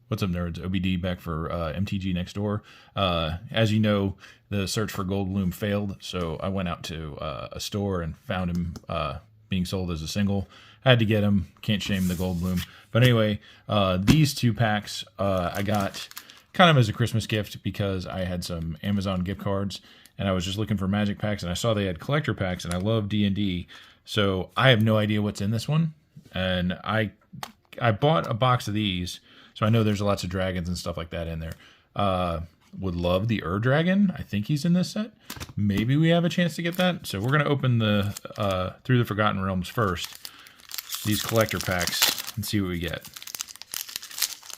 What's up, nerds? OBD back for MTG Next Door. As you know, the search for Goldblum failed, so I went out to a store and found him being sold as a single. Had to get him. Can't shame the Goldblum. But anyway, these two packs I got kind of as a Christmas gift because I had some Amazon gift cards and I was just looking for Magic packs, and I saw they had collector packs, and I love D&D, so I have no idea what's in this one, and I bought a box of these. So I know there's lots of dragons and stuff like that in there. Would love the Dragon. I think he's in this set. Maybe we have a chance to get that. So we're going to open the Through the Forgotten Realms first. These collector packs and see what we get.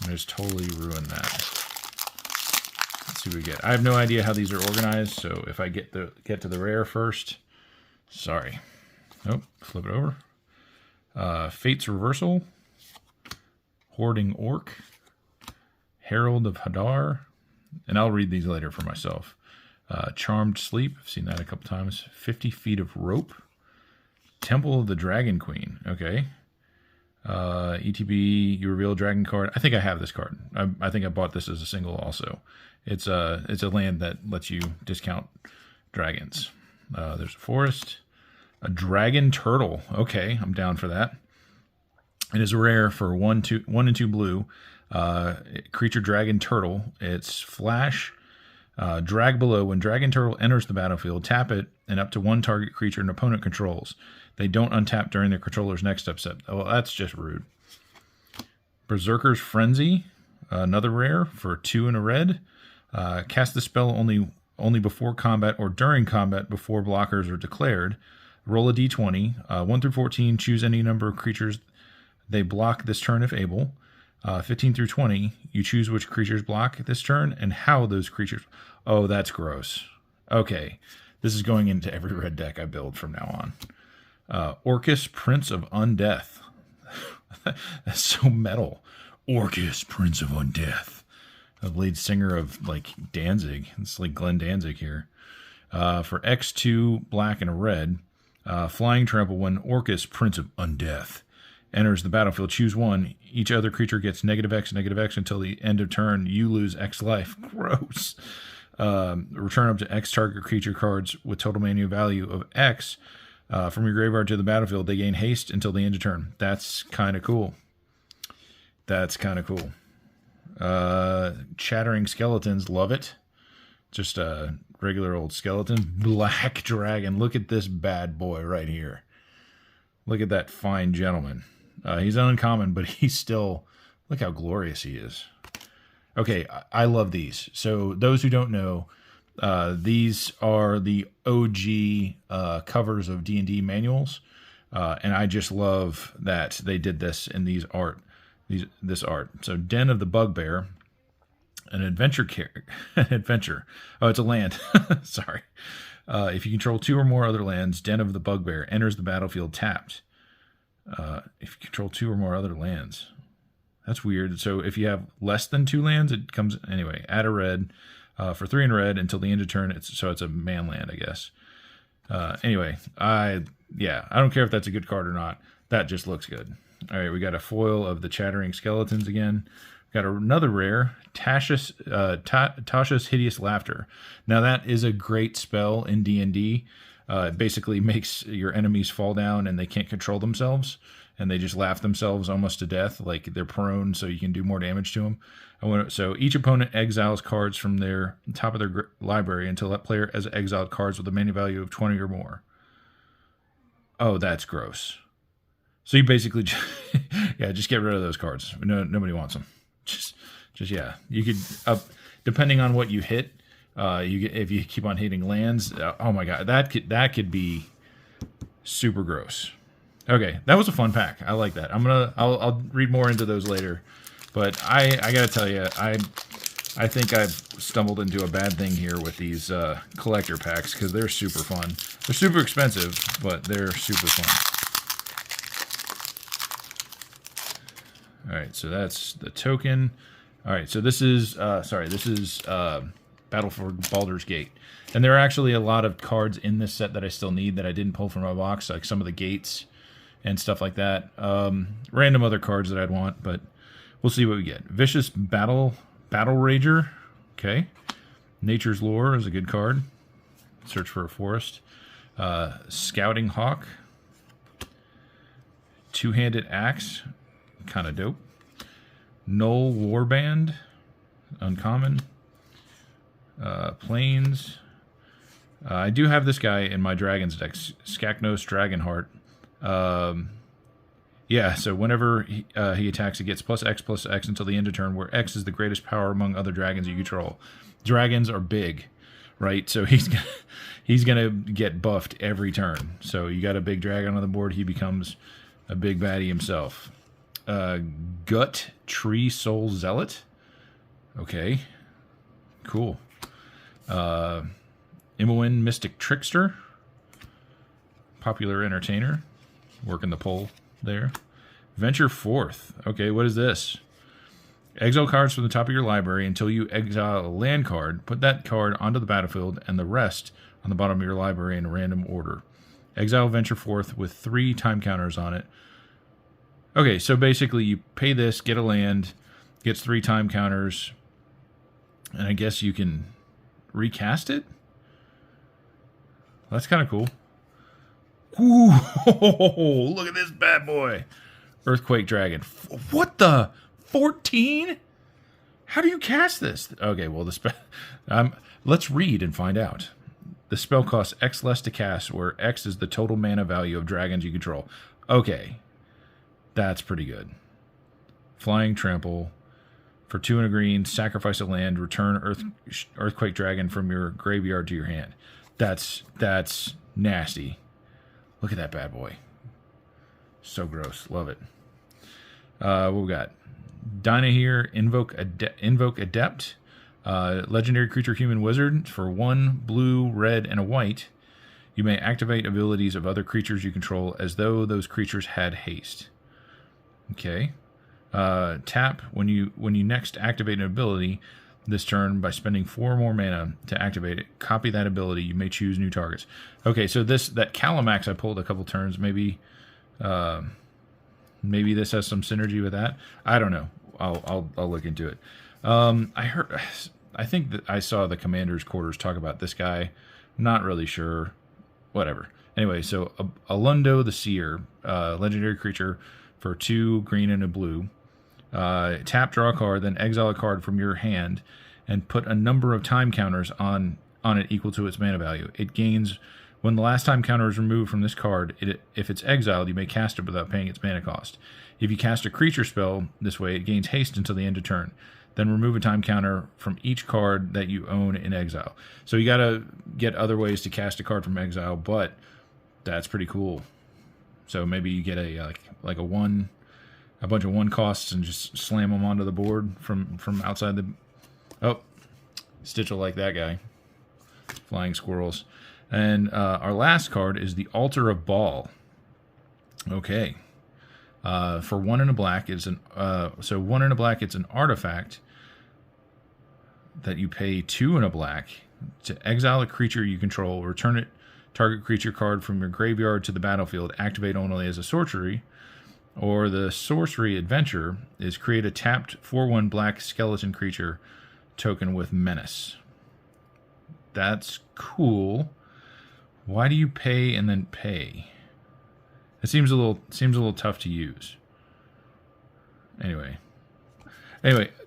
I just totally ruined that. Let's see what we get. I have no idea how these are organized. So if I get to the rare first. Sorry. Nope. Flip it over. Fate's Reversal. Hoarding Orc, Herald of Hadar, and I'll read these later for myself. Charmed Sleep, I've seen that a couple times. 50 Feet of Rope, Temple of the Dragon Queen, okay. ETB, you reveal a dragon card. I think I have this card. I think I bought this as a single also. It's a land that lets you discount dragons. There's a forest, a dragon turtle. Okay, I'm down for that. It is rare for 1 and 2 blue. Creature dragon turtle. It's flash. Drag below. When dragon turtle enters the battlefield, tap it and up to one target creature an opponent controls. They don't untap during their controller's next step. Oh, well, that's just rude. Berserker's Frenzy. Another rare for 2 and a red. Cast the spell only before combat or during combat before blockers are declared. Roll a d20. 1 through 14. Choose any number of creatures they block this turn if able. 15 through 20, you choose which creatures block this turn and how those creatures... Oh, that's gross. Okay, this is going into every red deck I build from now on. Orcus, Prince of Undeath. That's so metal. Orcus, Prince of Undeath. The lead singer of, like, Danzig. It's like Glenn Danzig here. For X2, black and a red. Flying Trample, when Orcus, Prince of Undeath enters the battlefield, choose one. Each other creature gets -X until the end of turn. You lose X life. Gross. Return up to X target creature cards with total mana value of X from your graveyard to the battlefield. They gain haste until the end of turn. That's kind of cool. Chattering Skeletons. Love it. Just a regular old skeleton. Black Dragon. Look at this bad boy right here. Look at that fine gentleman. He's uncommon, but he's still... Look how glorious he is. Okay, I love these. So those who don't know, these are the OG covers of D&D manuals. And I just love that they did this in this art. So Den of the Bugbear, an adventure. Oh, it's a land. Sorry. If you control 2 or more other lands, Den of the Bugbear enters the battlefield tapped. If you control 2 or more other lands. That's weird. So if you have less than 2 lands, it comes... Anyway, add a red for 3 and red until the end of turn. It's a man land, I guess. Anyway, I don't care if that's a good card or not. That just looks good. All right, we got a foil of the Chattering Skeletons again. Got another rare, Tasha's Hideous Laughter. Now that is a great spell in D&D. It basically makes your enemies fall down and they can't control themselves, and they just laugh themselves almost to death, like they're prone, so you can do more damage to them. So each opponent exiles cards from their top of their library until that player has exiled cards with a mana value of 20 or more. Oh, that's gross. So you basically just get rid of those cards. No, nobody wants them. Just you could depending on what you hit. If you keep on hitting lands, oh my god, that could be super gross. Okay, that was a fun pack. I like that. I'll read more into those later, but I gotta tell you, I think I've stumbled into a bad thing here with these collector packs because they're super fun. They're super expensive, but they're super fun. All right, so that's the token. All right, so this is Battle for Baldur's Gate. And there are actually a lot of cards in this set that I still need that I didn't pull from my box, like some of the gates and stuff like that. Random other cards that I'd want, but We'll see what we get. Vicious Battle Rager. Okay. Nature's Lore is a good card. Search for a forest. Scouting Hawk. Two-handed Axe. Kind of dope. Null Warband. Uncommon. Plains. I do have this guy in my Dragons deck. Skaknos Dragonheart. Yeah, so whenever he attacks, he gets +X until the end of turn, where X is the greatest power among other dragons you control. Dragons are big, right? So he's gonna get buffed every turn. So you got a big dragon on the board, he becomes a big baddie himself. Gut Tree Soul Zealot. Okay, cool. Imoen Mystic Trickster. Popular Entertainer. Working the poll there. Venture Forth. Okay, what is this? Exile cards from the top of your library until you exile a land card. Put that card onto the battlefield and the rest on the bottom of your library in a random order. Exile Venture Forth with 3 time counters on it. Okay, so basically you pay this, get a land, gets 3 time counters, and I guess you can recast it? That's kind of cool. Ooh, look at this bad boy. Earthquake Dragon. What the? 14? How do you cast this? Okay, well, let's read and find out. The spell costs X less to cast, where X is the total mana value of dragons you control. Okay, that's pretty good. Flying Trample. For 2 and a green, sacrifice a land, return Earthquake Dragon from your graveyard to your hand. That's nasty. Look at that bad boy. So gross. Love it. What we got? Dinah here. Invoke Adept. Legendary creature human wizard. For 1 blue, red, and a white, you may activate abilities of other creatures you control as though those creatures had haste. Okay. Tap when you next activate an ability this turn by spending 4 more mana to activate it. Copy that ability. You may choose new targets. Okay, so that Calamax I pulled a couple turns. Maybe this has some synergy with that. I don't know. I'll look into it. I think that I saw the Commander's Quarters talk about this guy. Not really sure. Whatever. Anyway, so Alundo the Seer, legendary creature for 2 green and a blue. Tap, draw a card, then exile a card from your hand and put a number of time counters on it equal to its mana value. It gains, when the last time counter is removed from this card, if it's exiled, you may cast it without paying its mana cost. If you cast a creature spell this way, it gains haste until the end of turn. Then remove a time counter from each card that you own in exile. So you got to get other ways to cast a card from exile, but that's pretty cool. So maybe you get a bunch of 1 costs and just slam them onto the board from outside the... Oh, Stitch will like that guy. Flying Squirrels. And our last card is the Altar of Baal. Okay. For 1 and a black, it's an 1 and a black, it's an artifact that you pay 2 and a black to exile a creature you control, return it target creature card from your graveyard to the battlefield, activate only as a sorcery. Or the sorcery adventure is create a tapped 4/1 black skeleton creature token with menace. That's cool. Why do you pay and then pay? It seems a little tough to use. Anyway,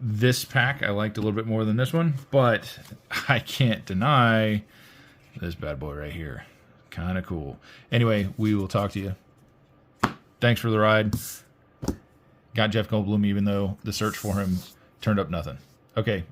this pack I liked a little bit more than this one, but I can't deny this bad boy right here. Kind of cool. Anyway, we will talk to you. Thanks for the ride. Got Jeff Goldblum, even though the search for him turned up nothing. Okay,